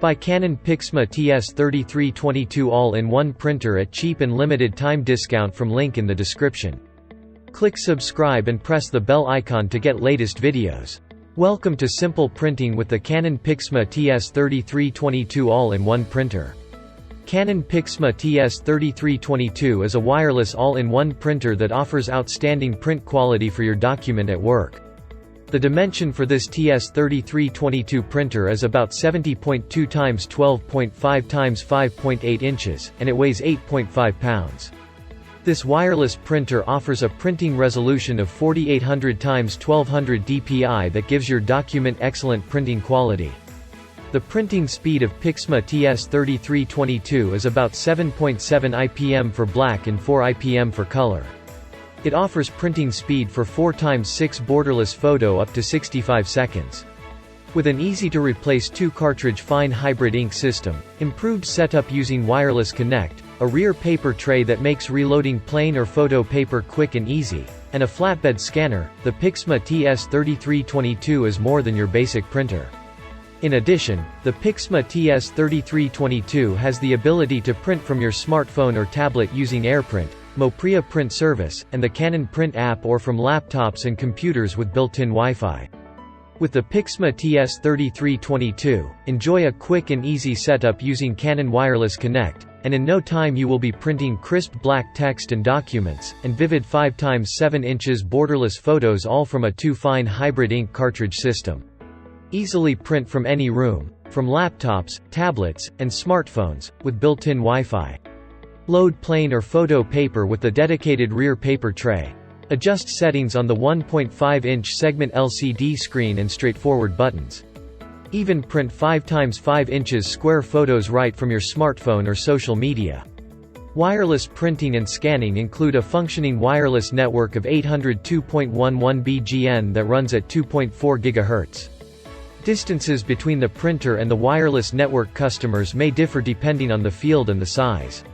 Buy Canon Pixma TS3322 All-in-One Printer at cheap and limited time discount from link in the description. Click subscribe and press the bell icon to get latest videos. Welcome to simple printing with the Canon Pixma TS3322 All-in-One Printer. Canon Pixma TS3322 is a wireless all-in-one printer that offers outstanding print quality for your document at work. The dimension for this TS3322 printer is about 70.2 x 12.5 x 5.8 inches, and it weighs 8.5 pounds. This wireless printer offers a printing resolution of 4800 x 1200 dpi that gives your document excellent printing quality. The printing speed of Pixma TS3322 is about 7.7 IPM for black and 4 IPM for color. It offers printing speed for 4x6 borderless photo up to 65 seconds. With an easy-to-replace 2-cartridge fine hybrid ink system, improved setup using Wireless Connect, a rear paper tray that makes reloading plain or photo paper quick and easy, and a flatbed scanner, the Pixma TS3322 is more than your basic printer. In addition, the Pixma TS3322 has the ability to print from your smartphone or tablet using AirPrint, Mopria Print service, and the Canon Print app, or from laptops and computers with built-in Wi-Fi. With the Pixma TS3322, enjoy a quick and easy setup using Canon Wireless Connect, and in no time you will be printing crisp black text and documents, and vivid 5x7 inches borderless photos, all from a 2-fine hybrid ink cartridge system. Easily print from any room, from laptops, tablets, and smartphones, with built-in Wi-Fi. Load plain or photo paper with the dedicated rear paper tray. Adjust settings on the 1.5-inch segment LCD screen and straightforward buttons. Even print 5x5 inches square photos right from your smartphone or social media. Wireless printing and scanning include a functioning wireless network of 802.11 BGN that runs at 2.4 GHz. Distances between the printer and the wireless network customers may differ depending on the field and the size.